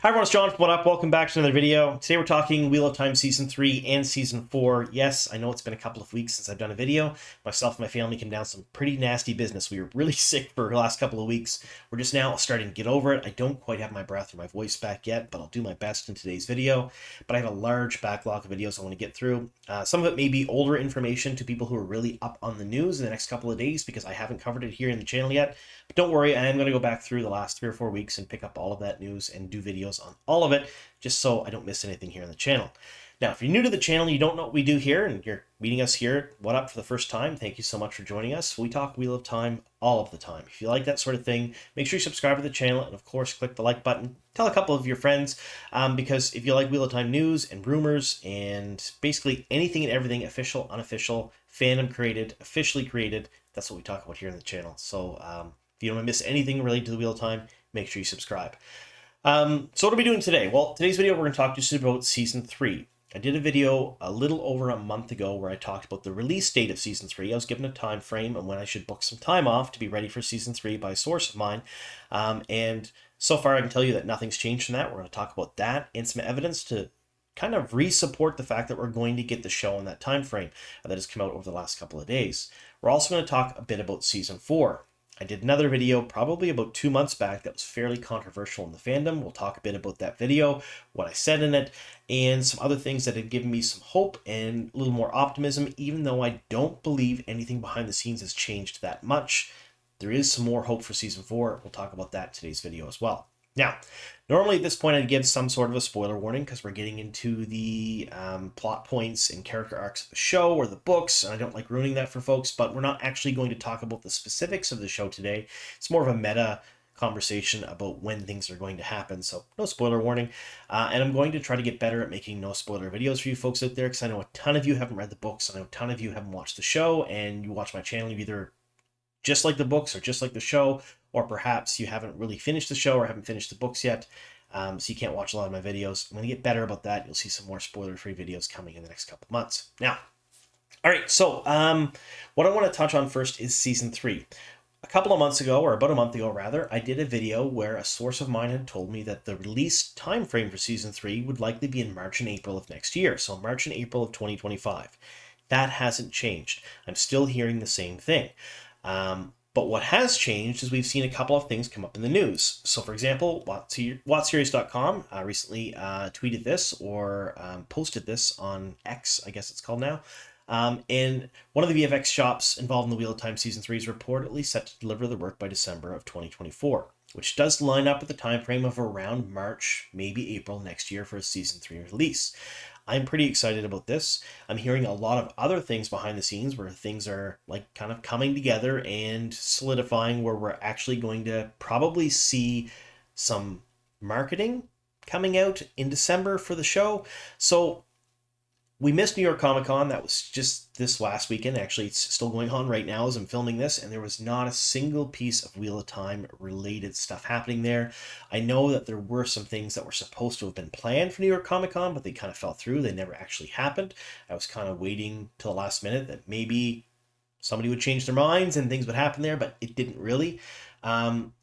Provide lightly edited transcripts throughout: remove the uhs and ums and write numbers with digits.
Hi everyone, it's John from What Up. Welcome back to another video. Today we're talking Wheel of Time Season 3 and Season 4. Yes, I know it's been a couple of weeks since I've done a video. Myself and my family came down some pretty nasty business. We were really sick for the last couple of weeks. We're just now starting to get over it. I don't quite have my breath or my voice back yet, but I'll do my best in today's video. But I have a large backlog of videos I want to get through. Some of it may be older information to people who are really up on the news in the next couple of days because I haven't covered it here in the channel yet. But don't worry, I am going to go back through the last 3 or 4 weeks and pick up all of that news and do videos on all of it, just so I don't miss anything here on the channel. Now, if you're new to the channel, you don't know what we do here, and you're meeting us here, What Up, for the first time, thank you so much for joining us. We talk Wheel of Time all of the time. If you like that sort of thing, make sure you subscribe to the channel, and of course, click the like button. Tell a couple of your friends, because if you like Wheel of Time news and rumors, and basically anything and everything, official, unofficial, fandom created, officially created, that's what we talk about here on the channel. So if you don't want to miss anything related to the Wheel of Time, make sure you subscribe. So what are we doing today? Well, today's video we're going to talk just about Season 3. I did a video a little over a month ago where I talked about the release date of Season 3. I was given a time frame and when I should book some time off to be ready for Season 3 by a source of mine. And so far I can tell you that nothing's changed from that. We're going to talk about that and some evidence to kind of re-support the fact that we're going to get the show in that time frame that has come out over the last couple of days. We're also going to talk a bit about Season 4. I did another video probably about 2 months back that was fairly controversial in the fandom. We'll talk a bit about that video, what I said in it, and some other things that had given me some hope and a little more optimism, even though I don't believe anything behind the scenes has changed that much. There is some more hope for Season 4. We'll talk about that in today's video as well. Now, normally at this point I'd give some sort of a spoiler warning because we're getting into the plot points and character arcs of the show or the books, and I don't like ruining that for folks, but we're not actually going to talk about the specifics of the show today. It's more of a meta conversation about when things are going to happen, so no spoiler warning. And I'm going to try to get better at making no spoiler videos for you folks out there because I know a ton of you haven't read the books, I know a ton of you haven't watched the show, and you watch my channel, you either just like the books or just like the show, or perhaps you haven't really finished the show or haven't finished the books yet, so you can't watch a lot of my videos. I'm going to get better about that. You'll see some more spoiler-free videos coming in the next couple months. Now, all right, so what I want to touch on first is Season 3. A couple of months ago, or about a month ago rather, I did a video where a source of mine had told me that the release time frame for Season 3 would likely be in March and April of next year, so March and April of 2025. That hasn't changed. I'm still hearing the same thing. But what has changed is we've seen a couple of things come up in the news. So, for example, WhatSeries.com recently tweeted this or posted this on X, I guess it's called now. And one of the VFX shops involved in the Wheel of Time Season 3 is reportedly set to deliver the work by December of 2024, which does line up with the time frame of around March, maybe April next year for a Season 3 release. I'm pretty excited about this. I'm hearing a lot of other things behind the scenes where things are like kind of coming together and solidifying, where we're actually going to probably see some marketing coming out in December for the show. So we missed New York Comic Con. That was just this last weekend. Actually, it's still going on right now as I'm filming this, and there was not a single piece of Wheel of Time related stuff happening there. I know that there were some things that were supposed to have been planned for New York Comic Con, but they kind of fell through. They never actually happened. I was kind of waiting till the last minute that maybe somebody would change their minds and things would happen there, but it didn't really.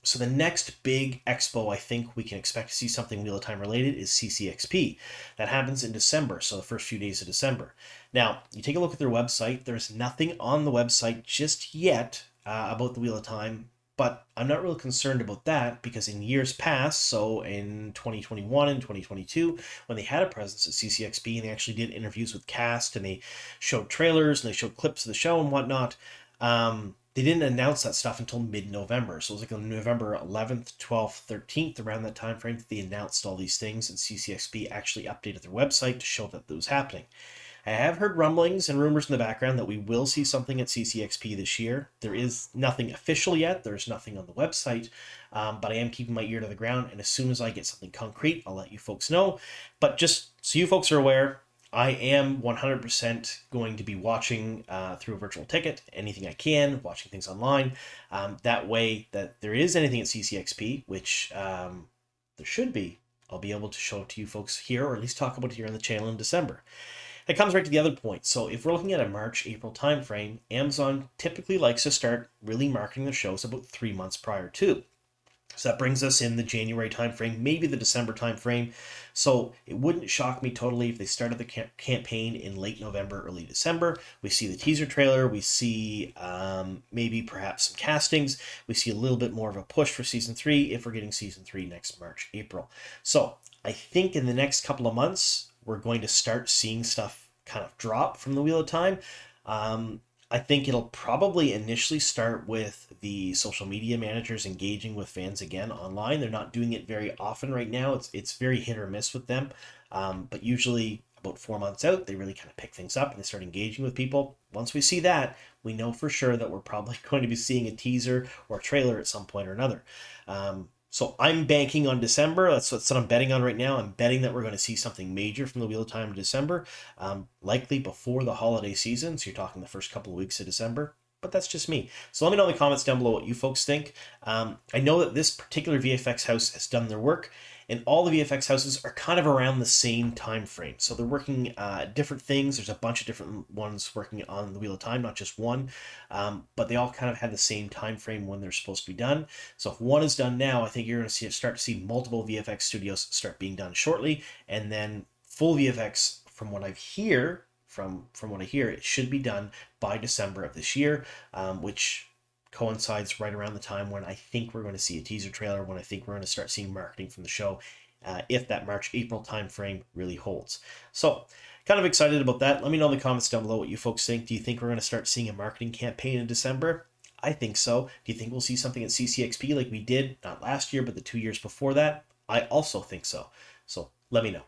So the next big expo I think we can expect to see something Wheel of Time related is CCXP. That happens in December, so the first few days of December. Now, you take a look at their website. There's nothing on the website just yet about the Wheel of Time, but I'm not real concerned about that because in years past, so in 2021 and 2022, when they had a presence at CCXP and they actually did interviews with cast and they showed trailers and they showed clips of the show and whatnot, they didn't announce that stuff until mid-November. So it was like on November 11th, 12th, 13th, around that time frame that they announced all these things, and CCXP actually updated their website to show that was happening. I have heard rumblings and rumors in the background that we will see something at CCXP this year. There is nothing official yet. There's nothing on the website, but I am keeping my ear to the ground, and as soon as I get something concrete, I'll let you folks know. But just so you folks are aware, I am 100% going to be watching through a virtual ticket, anything I can, watching things online. That way that there is anything at CCXP, which there should be, I'll be able to show it to you folks here, or at least talk about it here on the channel in December. It comes right to the other point. So if we're looking at a March-April timeframe, Amazon typically likes to start really marketing their shows about 3 months prior to. So that brings us in the January timeframe, maybe the December timeframe. So it wouldn't shock me totally if they started the campaign in late November, early December. We see the teaser trailer, we see maybe perhaps some castings, we see a little bit more of a push for season 3 if we're getting season 3 next March, April. So I think in the next couple of months, we're going to start seeing stuff kind of drop from the Wheel of Time. I think it'll probably initially start with the social media managers engaging with fans again online. They're not doing it very often right now. It's very hit or miss with them. But usually about 4 months out, they really kind of pick things up and they start engaging with people. Once we see that, we know for sure that we're probably going to be seeing a teaser or a trailer at some point or another. So I'm banking on December. That's what I'm betting on right now. I'm betting that we're going to see something major from the Wheel of Time in December, likely before the holiday season. So you're talking the first couple of weeks of December. But that's just me. So let me know in the comments down below what you folks think. I know that this particular VFX house has done their work, and all the VFX houses are kind of around the same time frame. So they're working different things. There's a bunch of different ones working on the Wheel of Time, not just one, but they all kind of have the same time frame when they're supposed to be done. So if one is done now, I think you're going to start to see multiple VFX studios start being done shortly, and then full VFX, from what I hear, it should be done by December of this year, which coincides right around the time when I think we're going to see a teaser trailer, when I think we're going to start seeing marketing from the show, if that March-April time frame really holds. So kind of excited about that. Let me know in the comments down below what you folks think. Do you think we're going to start seeing a marketing campaign in December? I think so. Do you think we'll see something at CCXP like we did, not last year, but the 2 years before that? I also think so. So let me know.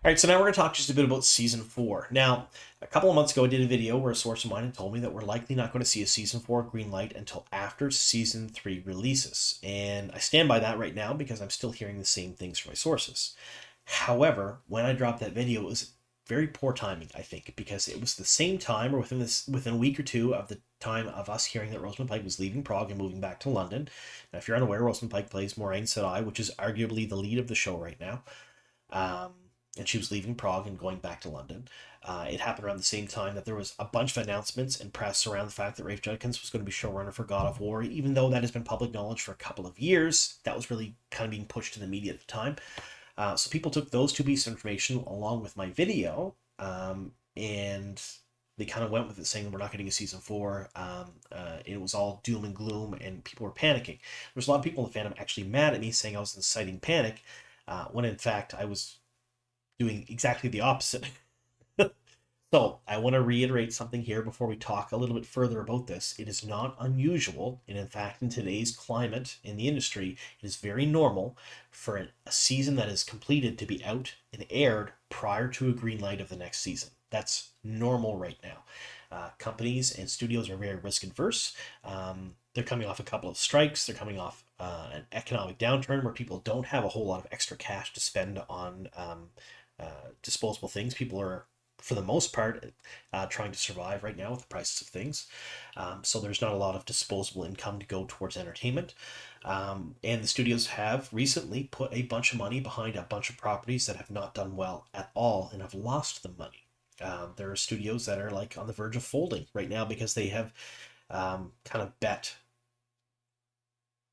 All right, so now we're going to talk just a bit about season 4. Now, a couple of months ago, I did a video where a source of mine had told me that we're likely not going to see a season 4 green light until after season 3 releases. And I stand by that right now because I'm still hearing the same things from my sources. However, when I dropped that video, it was very poor timing, I think, because it was the same time, or within a week or two of the time of us hearing that Rosamund Pike was leaving Prague and moving back to London. Now, if you're unaware, Rosamund Pike plays Moiraine Sedai, which is arguably the lead of the show right now. And she was leaving Prague and going back to London. It happened around the same time that there was a bunch of announcements and press around the fact that Rafe Judkins was going to be showrunner for God of War. Even though that has been public knowledge for a couple of years, that was really kind of being pushed to the media at the time. So people took those two pieces of information along with my video, and they kind of went with it, saying we're not getting a season 4. It was all doom and gloom, and people were panicking. There's a lot of people in the fandom actually mad at me, saying I was inciting panic, when in fact I was doing exactly the opposite. So I want to reiterate something here before we talk a little bit further about this. It is not unusual, and in fact, in today's climate in the industry, it is very normal for a season that is completed to be out and aired prior to a green light of the next season. That's normal right now. Companies and studios are very risk adverse. They're coming off a couple of strikes. They're coming off an economic downturn where people don't have a whole lot of extra cash to spend on disposable things. People are, for the most part, trying to survive right now with the prices of things. So there's not a lot of disposable income to go towards entertainment. And the studios have recently put a bunch of money behind a bunch of properties that have not done well at all and have lost the money. There are studios that are like on the verge of folding right now because they have kind of bet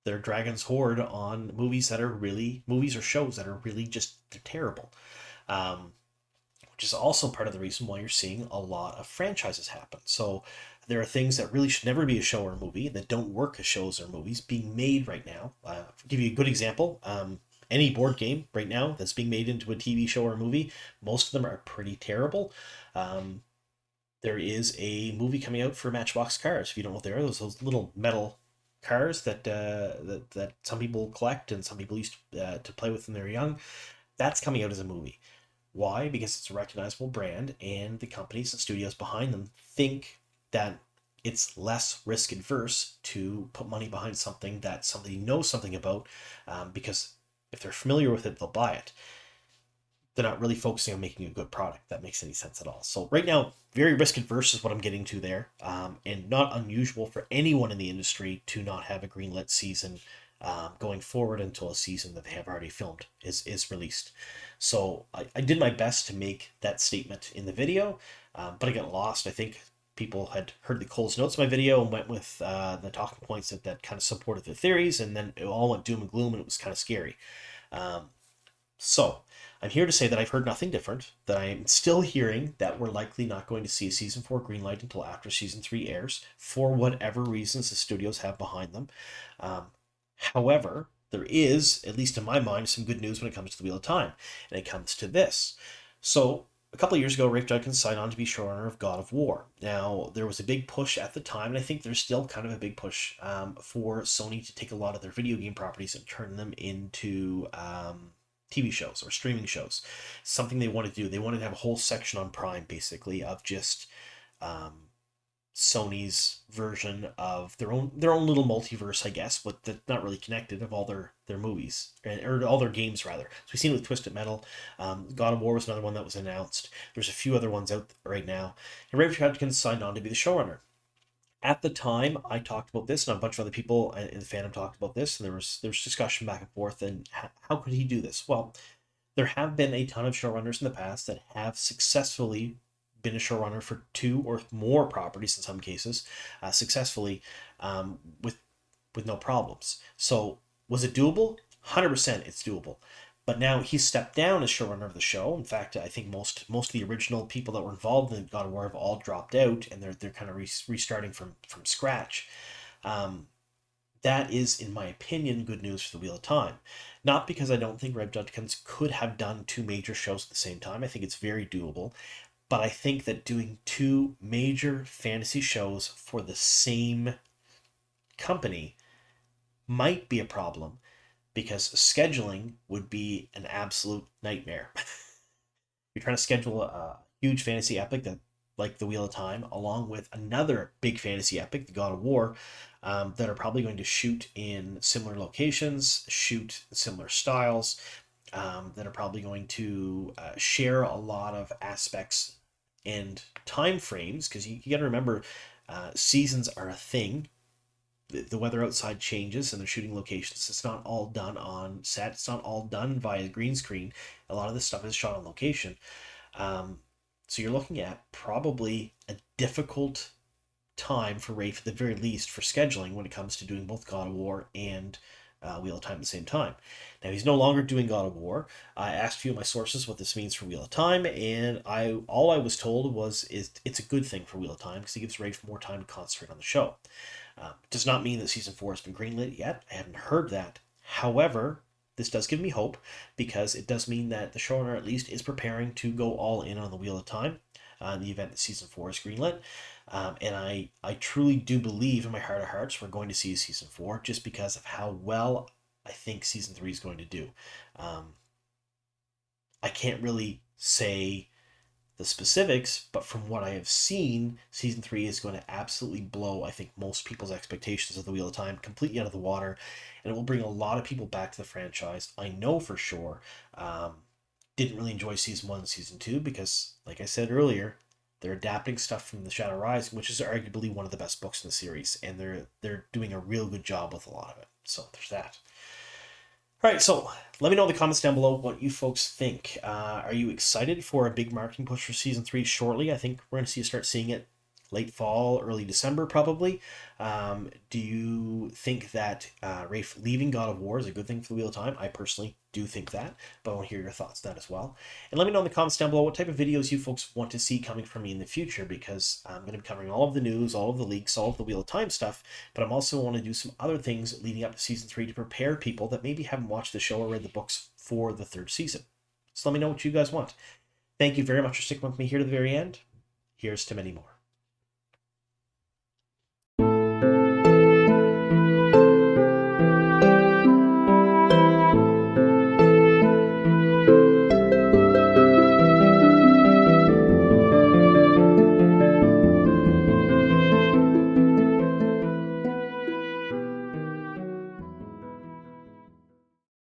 their dragon's hoard on movies or shows that are really just terrible. Which is also part of the reason why you're seeing a lot of franchises happen. So there are things that really should never be a show or a movie that don't work as shows or movies being made right now. I'll give you a good example. Any board game right now that's being made into a TV show or a movie, most of them are pretty terrible. There is a movie coming out for Matchbox cars. If you don't know what they are, those little metal cars that that some people collect and some people used to play with when they were young. That's coming out as a movie. Why? Because it's a recognizable brand, and the companies and studios behind them think that it's less risk adverse to put money behind something that somebody knows something about, because if they're familiar with it, they'll buy it. They're not really focusing on making a good product that makes any sense at all. So right now, very risk adverse is what I'm getting to there, and not unusual for anyone in the industry to not have a greenlit season going forward until a season that they have already filmed is released. So I did my best to make that statement in the video, but I got lost. I think people had heard the Cole's notes of my video and went with the talking points that kind of supported their theories, and then it all went doom and gloom, and it was kind of scary. So I'm here to say that I've heard nothing different, that I'm still hearing that we're likely not going to see a season 4 greenlight until after season 3 airs, for whatever reasons the studios have behind them. However, there is, at least in my mind, some good news when it comes to the Wheel of Time, and it comes to this. So a couple of years ago, Rafe Judkins signed on to be showrunner of God of War. Now, there was a big push at the time, and I think there's still kind of a big push for Sony to take a lot of their video game properties and turn them into TV shows or streaming shows. Something they wanted to do. They wanted to have a whole section on Prime, basically, of just Sony's version of their own little multiverse, I guess, but that's not really connected, of all their movies, or all their games, rather. So we've seen it with Twisted Metal. God of War was another one that was announced. There's a few other ones out right now. And Rafe Judkins signed on to be the showrunner. At the time, I talked about this, and a bunch of other people in the fandom talked about this, and there was discussion back and forth, and how could he do this? Well, there have been a ton of showrunners in the past that have successfully been a showrunner for 2 or more properties in some cases, successfully, with no problems. So was it doable? 100% it's doable. But now he's stepped down as showrunner of the show. In fact, I think most of the original people that were involved in God of War have all dropped out, and they're kind of restarting from scratch. That is, in my opinion, good news for the Wheel of Time. Not because I don't think Rafe Judkins could have done 2 major shows at the same time. I think it's very doable. But I think that doing 2 major fantasy shows for the same company might be a problem, because scheduling would be an absolute nightmare. You're trying to schedule a huge fantasy epic like the Wheel of Time, along with another big fantasy epic, the God of War, that are probably going to shoot in similar locations, shoot similar styles, that are probably going to share a lot of aspects and time frames, because you got to remember, seasons are a thing. The weather outside changes, and they're shooting locations. It's not all done on set. It's not all done via green screen. A lot of this stuff is shot on location. So you're looking at probably a difficult time for Rafe, at the very least, for scheduling when it comes to doing both God of War and Wheel of Time at the same time. Now, he's no longer doing God of War. I asked a few of my sources what this means for Wheel of Time, and all I was told was it's a good thing for Wheel of Time, because it gives Rafe more time to concentrate on the show. It does not mean that season 4 has been greenlit yet. I haven't heard that. However, this does give me hope, because it does mean that the showrunner at least is preparing to go all in on the Wheel of Time in the event that season 4 is greenlit. And I truly do believe in my heart of hearts we're going to see season 4, just because of how well I think season 3 is going to do. I can't really say the specifics, but from what I have seen, season 3 is going to absolutely blow, I think, most people's expectations of the Wheel of Time completely out of the water, and it will bring a lot of people back to the franchise. I know for sure. Didn't really enjoy season 1 and season 2 because, like I said earlier, they're adapting stuff from The Shadow Rising, which is arguably one of the best books in the series, and they're doing a real good job with a lot of it. So there's that. All right, so let me know in the comments down below what you folks think. Are you excited for a big marketing push for season 3 shortly? I think we're going to start seeing it late fall, early December, probably. Do you think that Rafe leaving God of War is a good thing for the Wheel of Time? I personally do think that, but I want to hear your thoughts on that as well. And let me know in the comments down below what type of videos you folks want to see coming from me in the future, because I'm going to be covering all of the news, all of the leaks, all of the Wheel of Time stuff, but I'm also want to do some other things leading up to season 3 to prepare people that maybe haven't watched the show or read the books for the 3rd season. So let me know what you guys want. Thank you very much for sticking with me here to the very end. Here's to many more.